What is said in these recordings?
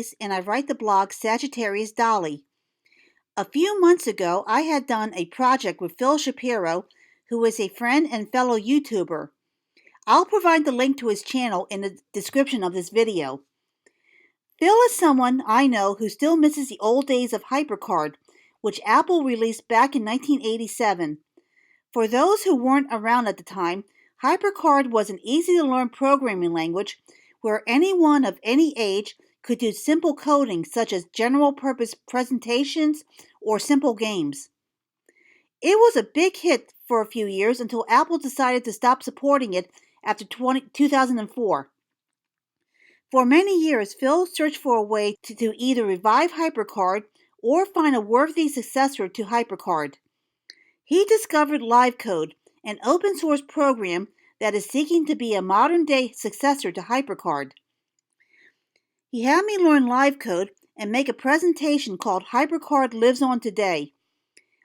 Sagittarius, and I write the blog Sagittarius Dolly. A few months ago, I had done a project with Phil Shapiro, who is a friend and fellow YouTuber. I'll provide the link to his channel in the description of this video. Phil is someone I know who still misses the old days of HyperCard, which Apple released back in 1987. For those who weren't around at the time, HyperCard was an easy-to-learn programming language where anyone of any age could do simple coding such as general-purpose presentations or simple games. It was a big hit for a few years until Apple decided to stop supporting it after 2004. For many years, Phil searched for a way to either revive HyperCard or find a worthy successor to HyperCard. He discovered LiveCode, an open-source program that is seeking to be a modern-day successor to HyperCard. He had me learn LiveCode and make a presentation called HyperCard Lives On Today.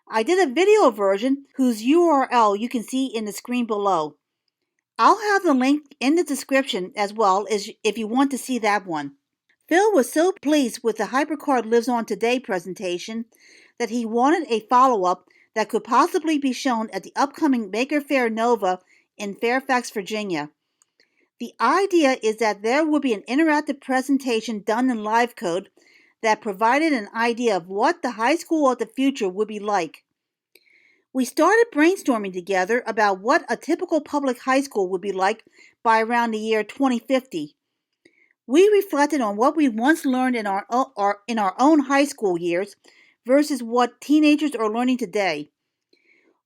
I did a video version whose URL you can see in the screen below. I'll have the link in the description as well as if you want to see that one. Phil was so pleased with the HyperCard Lives On Today presentation that he wanted a follow-up that could possibly be shown at the upcoming MakerFaire NoVa in Fairfax, Virginia. The idea is that there will be an interactive presentation done in LiveCode that provided an idea of what the high school of the future would be like. We started brainstorming together about what a typical public high school would be like by around the year 2050. We reflected on what we once learned in our own high school years versus what teenagers are learning today.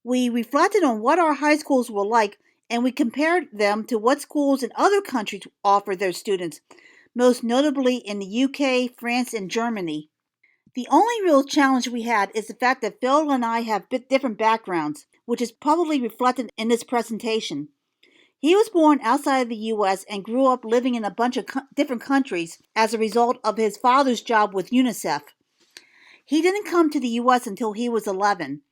We reflected on what our high schools were like, and we compared them to what schools in other countries offer their students, most notably in the UK, France, and Germany. The only real challenge we had is the fact that Phil and I have different backgrounds, which is probably reflected in this presentation. He was born outside of the U.S. and grew up living in a bunch of different countries as a result of his father's job with UNICEF. He didn't come to the U.S. until he was 11.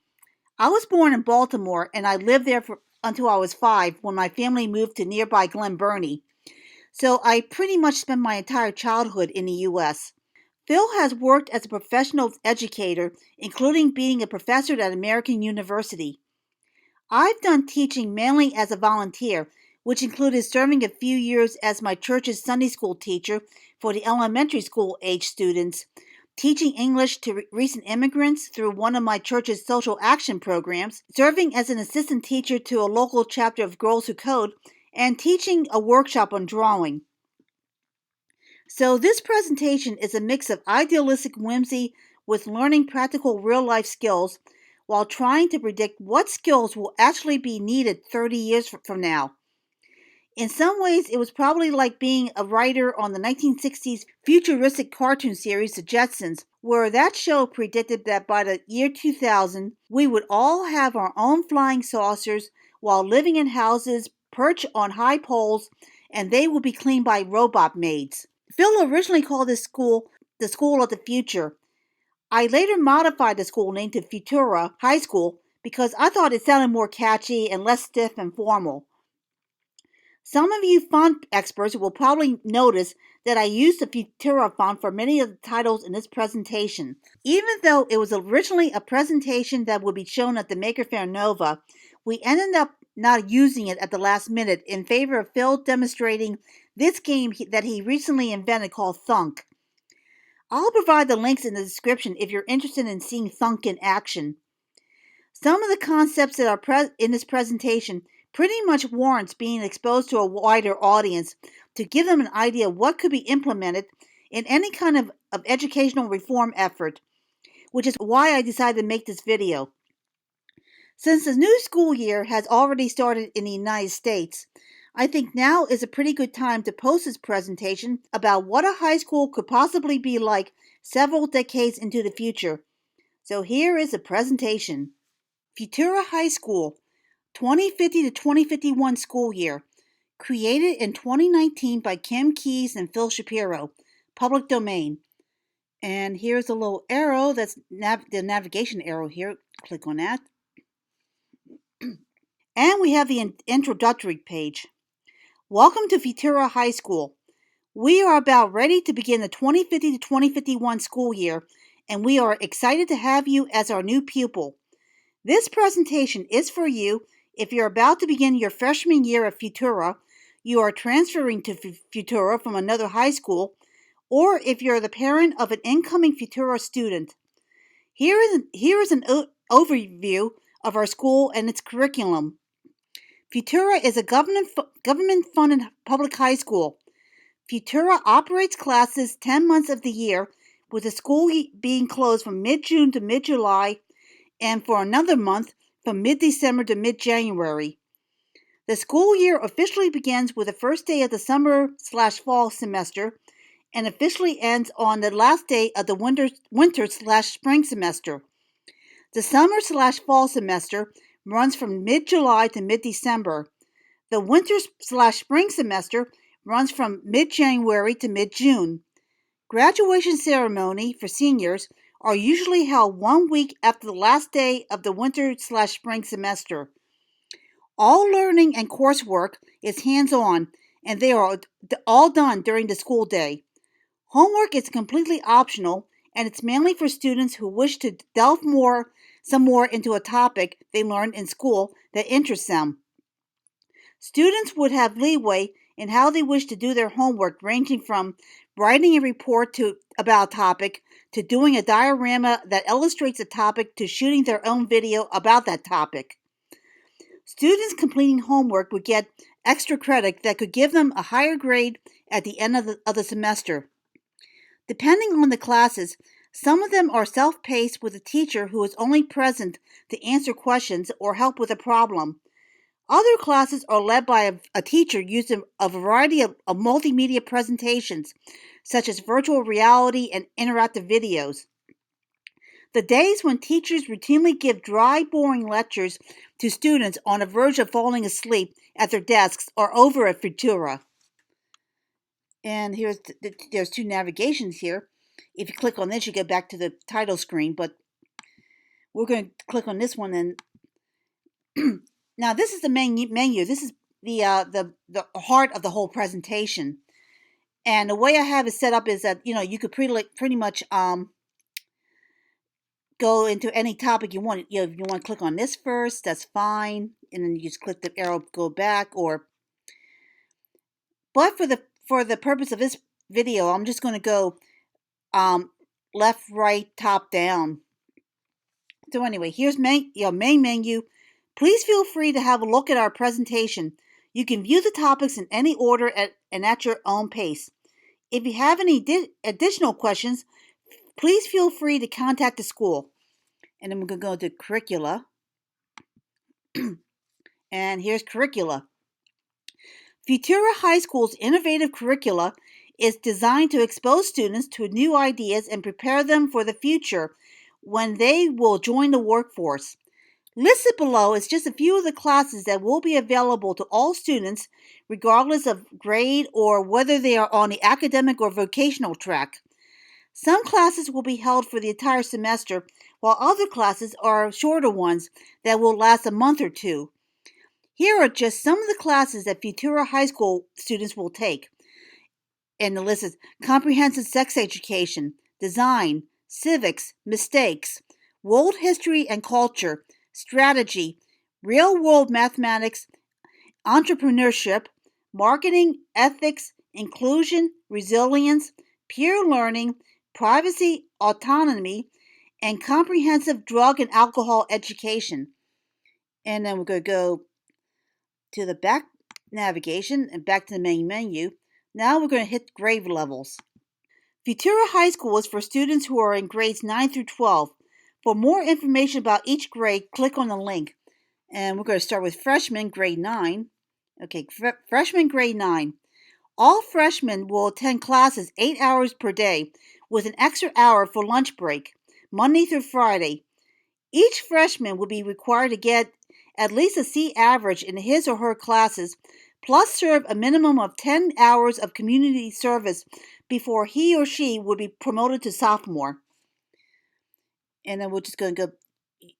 I was born in Baltimore, and I lived there until I was 5 when my family moved to nearby Glen Burnie. So I pretty much spent my entire childhood in the U.S. Phil has worked as a professional educator, including being a professor at American University. I've done teaching mainly as a volunteer, which included serving a few years as my church's Sunday school teacher for the elementary school age students, teaching English to recent immigrants through one of my church's social action programs, serving as an assistant teacher to a local chapter of Girls Who Code, and teaching a workshop on drawing. So this presentation is a mix of idealistic whimsy with learning practical real-life skills while trying to predict what skills will actually be needed 30 years from now. In some ways, it was probably like being a writer on the 1960s futuristic cartoon series The Jetsons, where that show predicted that by the year 2000, we would all have our own flying saucers while living in houses perched on high poles, and they would be cleaned by robot maids. Phil originally called this school the School of the Future. I later modified the school name to Futura High School because I thought it sounded more catchy and less stiff and formal. Some of you font experts will probably notice that I used the Futura font for many of the titles in this presentation. Even though it was originally a presentation that would be shown at the MakerFaire NoVa, we ended up not using it at the last minute in favor of Phil demonstrating this game that he recently invented called Thunk. I'll provide the links in the description if you're interested in seeing Thunk in action. Some of the concepts that are in this presentation pretty much warrants being exposed to a wider audience to give them an idea of what could be implemented in any kind of educational reform effort, which is why I decided to make this video. Since the new school year has already started in the United States, I think now is a pretty good time to post this presentation about what a high school could possibly be like several decades into the future. So here is the presentation. Futura High School, 2050 to 2051 school year. Created in 2019 by Kim Keyes and Phil Shapiro. Public domain. And here's a little arrow, that's the navigation arrow here. Click on that. And we have the introductory page. Welcome to Futura High School. We are about ready to begin the 2050 to 2051 school year, and we are excited to have you as our new pupil. This presentation is for you if you're about to begin your freshman year at Futura, you are transferring to Futura from another high school, or if you're the parent of an incoming Futura student. Here is an overview of our school and its curriculum. Futura is a government-funded public high school. Futura operates classes 10 months of the year, with the school being closed from mid-June to mid-July and for another month from mid-December to mid-January. The school year officially begins with the first day of the summer/fall semester and officially ends on the last day of the winter/spring semester. The summer/fall semester runs from mid-July to mid-December. The winter/spring semester runs from mid-January to mid-June. Graduation ceremony for seniors are usually held 1 week after the last day of the winter/spring semester. All learning and coursework is hands-on, and they are all done during the school day. Homework is completely optional, and it's mainly for students who wish to delve some more into a topic they learned in school that interests them. Students would have leeway in how they wish to do their homework, ranging from writing a report about a topic, to doing a diorama that illustrates a topic, to shooting their own video about that topic. Students completing homework would get extra credit that could give them a higher grade at the end of the semester. Depending on the classes, some of them are self-paced with a teacher who is only present to answer questions or help with a problem. Other classes are led by a teacher using a variety of multimedia presentations, such as virtual reality and interactive videos. The days when teachers routinely give dry, boring lectures to students on the verge of falling asleep at their desks are over at Futura. And there's two navigations here. If you click on this, you go back to the title screen, but we're going to click on this one. And now this is the main menu. This is the heart of the whole presentation. And the way I have it set up is that you could pretty much go into any topic you want. If you want to click on this first, that's fine, and then you just click the arrow, go back. But for the purpose of this video, I'm just going to go left, right, top, down. So anyway, here's your main menu. Please feel free to have a look at our presentation. You can view the topics in any order and at your own pace. If you have any additional questions, please feel free to contact the school. And then we're going to go to curricula. And here's curricula. Futura High School's innovative curricula is designed to expose students to new ideas and prepare them for the future when they will join the workforce. Listed below is just a few of the classes that will be available to all students, regardless of grade or whether they are on the academic or vocational track. Some classes will be held for the entire semester, while other classes are shorter ones that will last a month or two. Here are just some of the classes that Futura High School students will take. And the list is Comprehensive Sex Education, Design, Civics, Mistakes, World History and Culture, Strategy, Real-World Mathematics, Entrepreneurship, Marketing, Ethics, Inclusion, Resilience, Peer Learning, Privacy, Autonomy, and Comprehensive Drug and Alcohol Education. And then we're going to go to the back navigation and back to the main menu. Now we're going to hit grade levels. Futura High School is for students who are in grades 9 through 12. For more information about each grade, click on the link. And we're going to start with freshman, grade 9. Okay, freshman, grade 9. All freshmen will attend classes 8 hours per day with an extra hour for lunch break, Monday through Friday. Each freshman will be required to get at least a C average in his or her classes, plus serve a minimum of 10 hours of community service before he or she would be promoted to sophomore. And then we're just going to go,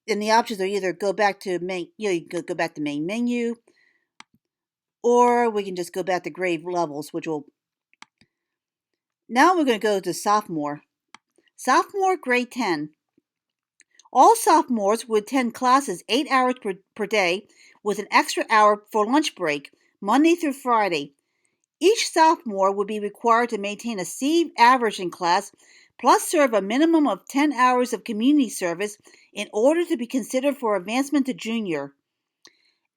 and the options are either go back to main, you can go back to main menu, or we can just go back to grade levels, which will, Now we're going to go to sophomore. Sophomore, grade 10. All sophomores would attend classes 8 hours per day with an extra hour for lunch break, Monday through Friday. Each sophomore would be required to maintain a C average in class, plus serve a minimum of 10 hours of community service in order to be considered for advancement to junior.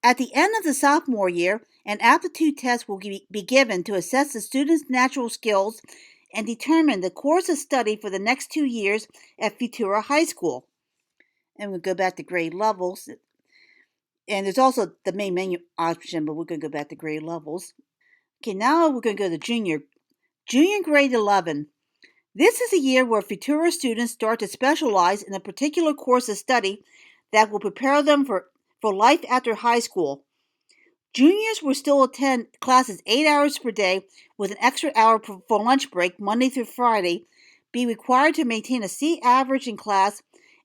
At the end of the sophomore year, an aptitude test will be given to assess the student's natural skills and determine the course of study for the next 2 years at Futura High School. And we'll go back to grade levels. And there's also the main menu option, but we're going to go back to grade levels. Okay, now we're going to go to junior. Junior grade 11. This is a year where Futura students start to specialize in a particular course of study that will prepare them for life after high school. Juniors will still attend classes 8 hours per day with an extra hour for lunch break Monday through Friday, be required to maintain a C average in class,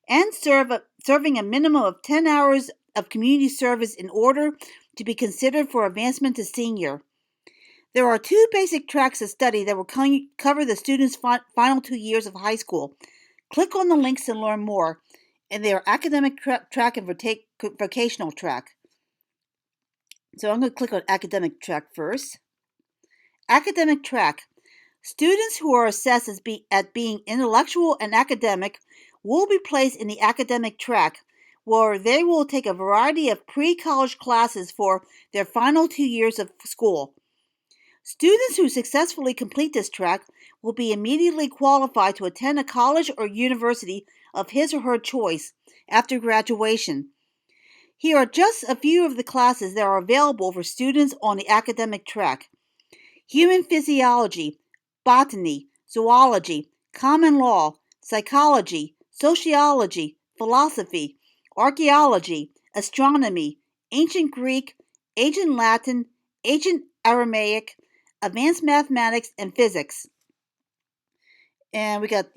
and serving a minimum of 10 hours of community service in order to be considered for advancement to senior. There are 2 basic tracks of study that will cover the students' final 2 years of high school. Click on the links to learn more, and they are academic track and vocational track. So I'm going to click on academic track first. Academic track. Students who are assessed as being intellectual and academic will be placed in the academic track, where they will take a variety of pre-college classes for their final 2 years of school. Students who successfully complete this track will be immediately qualified to attend a college or university of his or her choice after graduation. Here are just a few of the classes that are available for students on the academic track: human physiology, botany, zoology, common law, psychology, sociology, philosophy, archaeology, astronomy, ancient Greek, ancient Latin, ancient Aramaic, advanced mathematics, and physics. And we got,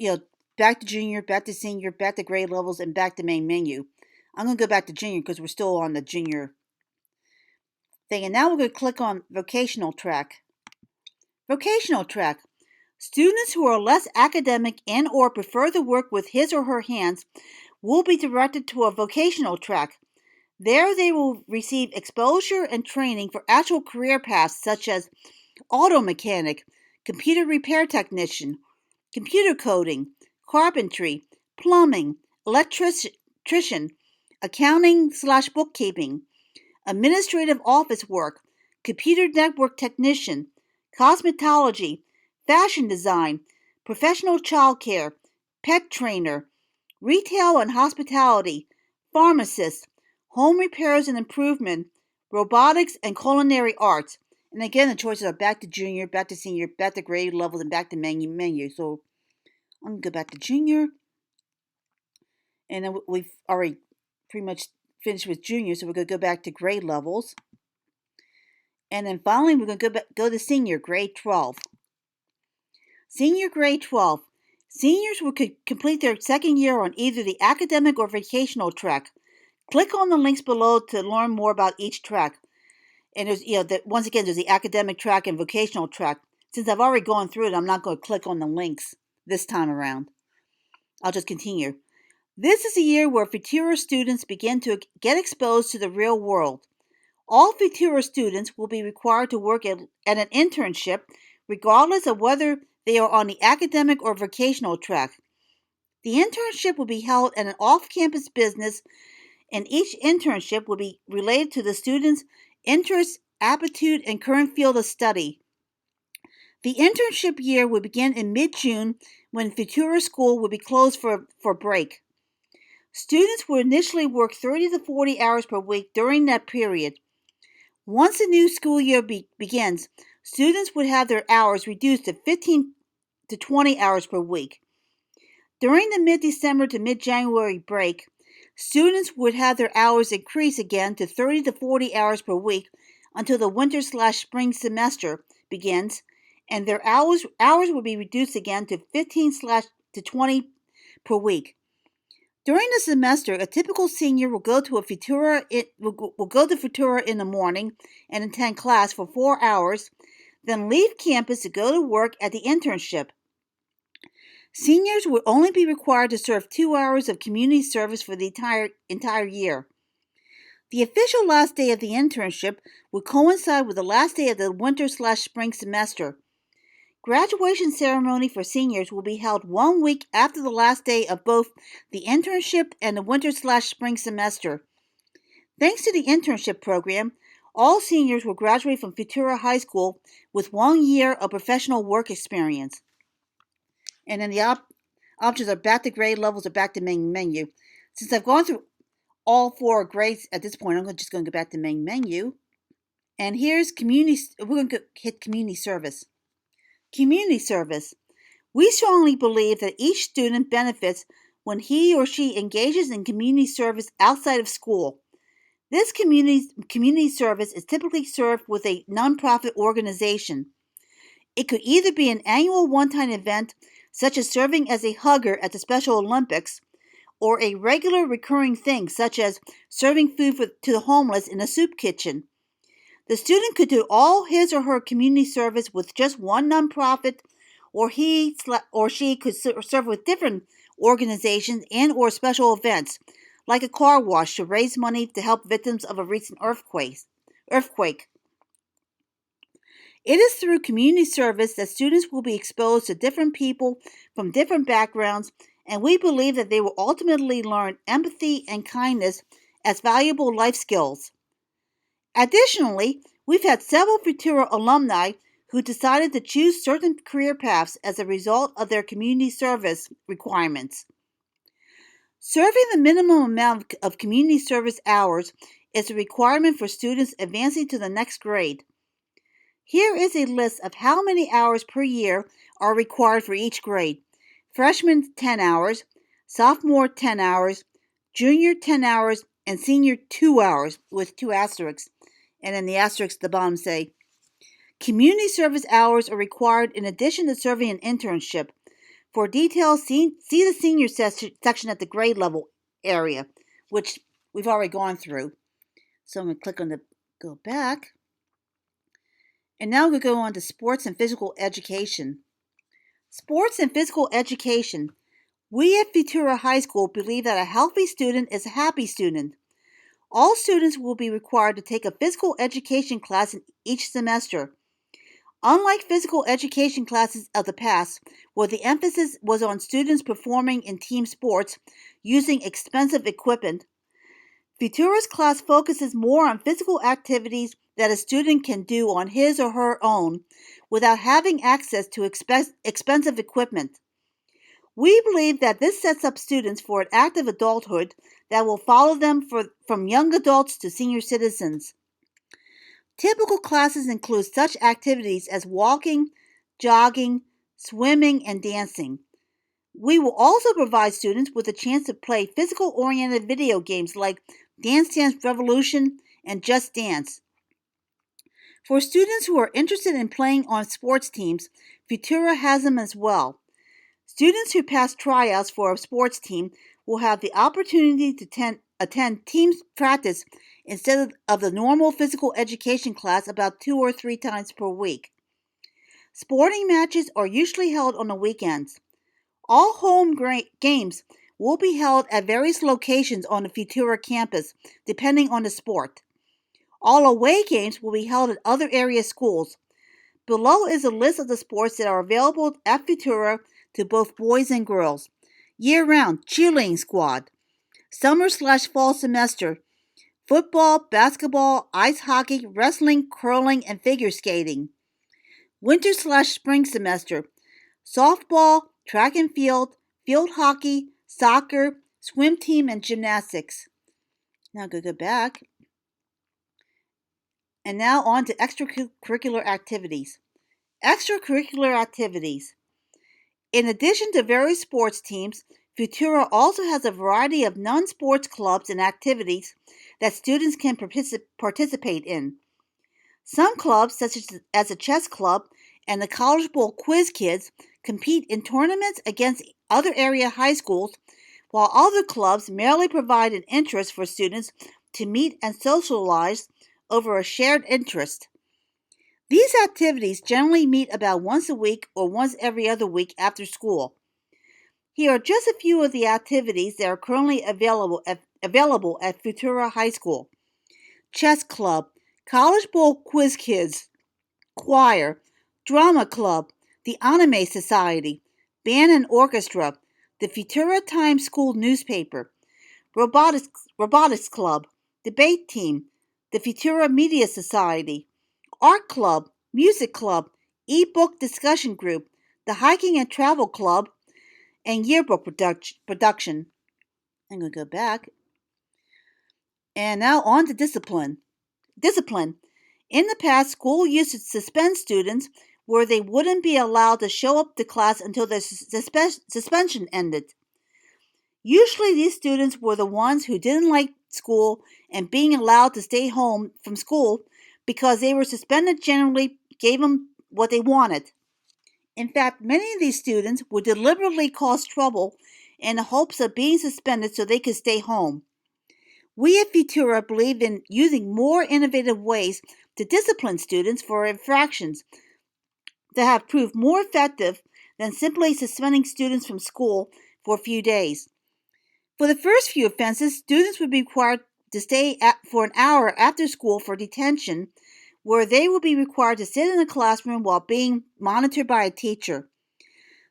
back to junior, back to senior, back to grade levels, and back to main menu. I'm going to go back to junior because we're still on the junior thing. And now we're going to click on vocational track. Vocational track. Students who are less academic and or prefer to work with his or her hands will be directed to a vocational track. There they will receive exposure and training for actual career paths such as auto mechanic, computer repair technician, computer coding, carpentry, plumbing, electrician, accounting/bookkeeping, administrative office work, computer network technician, cosmetology, fashion design, professional childcare, pet trainer, retail and hospitality, pharmacist, home repairs and improvement, robotics, and culinary arts. And again, the choices are back to junior, back to senior, back to grade levels, and back to menu. So I'm going to go back to junior. And then we've already pretty much finished with junior, so we're going to go back to grade levels. And then finally, we're going to go to senior, grade 12. Senior, grade 12. Seniors will complete their second year on either the academic or vocational track. Click on the links below to learn more about each track. And there's, once again, there's the academic track and vocational track. Since I've already gone through it, I'm not going to click on the links this time around. I'll just continue. This is a year where Futura students begin to get exposed to the real world. All Futura students will be required to work at an internship, regardless of whether they are on the academic or vocational track. The internship will be held at an off-campus business, and each internship will be related to the student's interest, aptitude, and current field of study. The internship year will begin in mid-June, when Futura School will be closed for break. Students will initially work 30 to 40 hours per week during that period. Once the new school year begins, students would have their hours reduced to 15 to 20 hours per week. During the mid-December to mid-January break, students would have their hours increase again to 30 to 40 hours per week until the winter/spring semester begins, and their hours will be reduced again to 15 to 20 per week. During the semester, a typical senior will go to Futura in the morning and attend class for 4 hours, then leave campus to go to work at the internship. Seniors would only be required to serve 2 hours of community service for the entire year. The official last day of the internship would coincide with the last day of the winter/spring semester. Graduation ceremony for seniors will be held 1 week after the last day of both the internship and the winter/spring semester. Thanks to the internship program, all seniors will graduate from Futura High School with 1 year of professional work experience. And then the options are back to grade levels or back to main menu. Since I've gone through all 4 grades at this point, I'm just going to go back to main menu. And here's community. We're going to hit community service. Community service. We strongly believe that each student benefits when he or she engages in community service outside of school. This community service is typically served with a nonprofit organization. It could either be an annual one-time event, such as serving as a hugger at the Special Olympics, or a regular recurring thing, such as serving food to the homeless in a soup kitchen. The student could do all his or her community service with just one nonprofit, or he or she could serve with different organizations and or special events, like a car wash to raise money to help victims of a recent earthquake. It is through community service that students will be exposed to different people from different backgrounds, and we believe that they will ultimately learn empathy and kindness as valuable life skills. Additionally, we've had several Futura alumni who decided to choose certain career paths as a result of their community service requirements. Serving the minimum amount of community service hours is a requirement for students advancing to the next grade. Here is a list of how many hours per year are required for each grade. Freshman 10 hours, sophomore 10 hours, junior 10 hours, and senior 2 hours with 2 asterisks. And then the asterisks at the bottom say, community service hours are required in addition to serving an internship. For details, see the senior section at the grade level area, which we've already gone through. So I'm going to click on the go back. And now we'll go on to sports and physical education. Sports and physical education. We at Futura High School believe that a healthy student is a happy student. All students will be required to take a physical education class in each semester. Unlike physical education classes of the past, where the emphasis was on students performing in team sports using expensive equipment, Futura's class focuses more on physical activities that a student can do on his or her own without having access to expensive equipment. We believe that this sets up students for an active adulthood that will follow them from young adults to senior citizens. Typical classes include such activities as walking, jogging, swimming, and dancing. We will also provide students with a chance to play physical-oriented video games like Dance Dance Revolution and Just Dance. For students who are interested in playing on sports teams, Futura has them as well. Students who pass tryouts for a sports team will have the opportunity to attend team practice instead of the normal physical education class about 2 or 3 times per week. Sporting matches are usually held on the weekends. All home games will be held at various locations on the Futura campus, depending on the sport. All away games will be held at other area schools. Below is a list of the sports that are available at Futura to both boys and girls. Year-round cheerleading squad, summer/fall semester, football, basketball, ice hockey, wrestling, curling, and figure skating. Winter/spring semester, softball, track and field hockey, soccer, swim team, and gymnastics. Now go back. And now on to extracurricular activities. Extracurricular activities. In addition to various sports teams, Futura also has a variety of non-sports clubs and activities that students can participate in. Some clubs, such as the chess club and the College Bowl Quiz Kids, compete in tournaments against other area high schools, while other clubs merely provide an interest for students to meet and socialize over a shared interest. These activities generally meet about once a week or once every other week after school. Here are just a few of the activities that are currently available at Futura High School. Chess Club, College Bowl Quiz Kids, Choir, Drama Club, the Anime Society, Band and Orchestra, the Futura Times School Newspaper, Robotics Club, Debate Team, the Futura Media Society, Art Club, Music Club, Ebook Discussion Group, the Hiking and Travel Club, and Yearbook Production. I'm going to go back. And now on to discipline. Discipline. In the past, school used to suspend students where they wouldn't be allowed to show up to class until their suspension ended. Usually these students were the ones who didn't like school and being allowed to stay home from school because they were suspended generally gave them what they wanted. In fact, many of these students would deliberately cause trouble in the hopes of being suspended so they could stay home. We at Futura believe in using more innovative ways to discipline students for infractions that have proved more effective than simply suspending students from school for a few days. For the first few offenses, students would be required to stay for an hour after school for detention, where they would be required to sit in a classroom while being monitored by a teacher.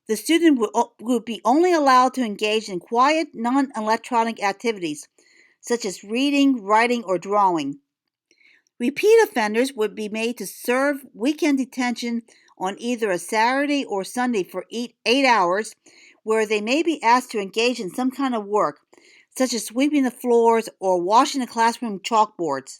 The student would be only allowed to engage in quiet, non-electronic activities, such as reading, writing, or drawing. Repeat offenders would be made to serve weekend detention on either a Saturday or Sunday for 8 hours, where they may be asked to engage in some kind of work, such as sweeping the floors or washing the classroom chalkboards.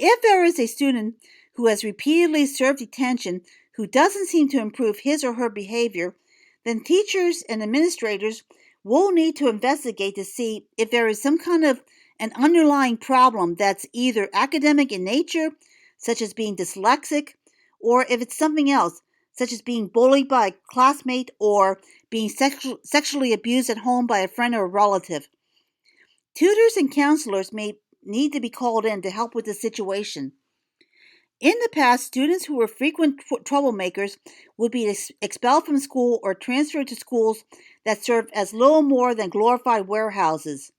If there is a student who has repeatedly served detention who doesn't seem to improve his or her behavior, then teachers and administrators will need to investigate to see if there is some kind of an underlying problem that's either academic in nature, such as being dyslexic, or if it's something else, such as being bullied by a classmate or being sexually abused at home by a friend or a relative. Tutors and counselors may need to be called in to help with the situation. In the past, students who were frequent troublemakers would be expelled from school or transferred to schools that served as little more than glorified warehouses.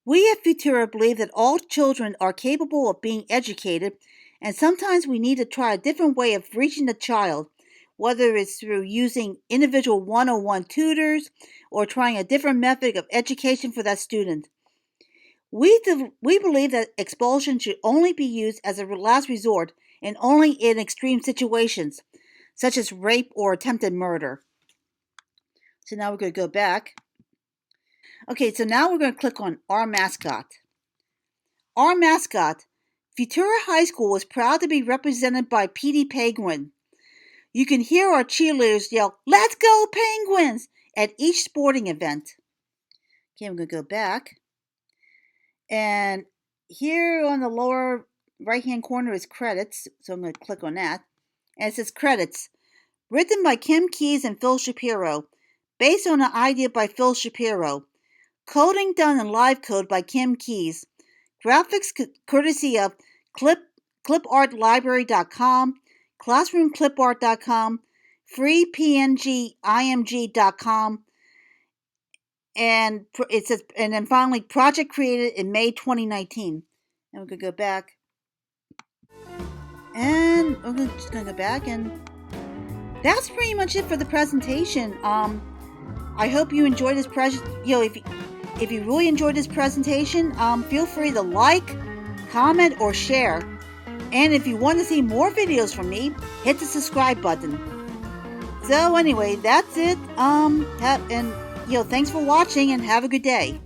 We at Futura believe that all children are capable of being educated, and sometimes we need to try a different way of reaching the child, whether it's through using individual one-on-one tutors or trying a different method of education for that student. We believe that expulsion should only be used as a last resort and only in extreme situations, such as rape or attempted murder. So now we're going to go back. Okay, so now we're going to click on Our Mascot. Our Mascot, Futura High School, is proud to be represented by Petey Penguin. You can hear our cheerleaders yell, "Let's go Penguins!" at each sporting event. Okay, I'm going to go back. And here on the lower right-hand corner is credits, so I'm going to click on that. And it says credits, written by Kim Keyes and Phil Shapiro, based on an idea by Phil Shapiro, coding done in live code by Kim Keyes, graphics courtesy of clipartlibrary.com, classroomclipart.com, freepngimg.com, and it says, and then finally, project created in May 2019. And we're going to go back. And we're just going to go back, and that's pretty much it for the presentation. I hope you enjoyed this if you really enjoyed this presentation, feel free to like, comment, or share. And if you want to see more videos from me, hit the subscribe button. So anyway, that's it. Thanks for watching and have a good day.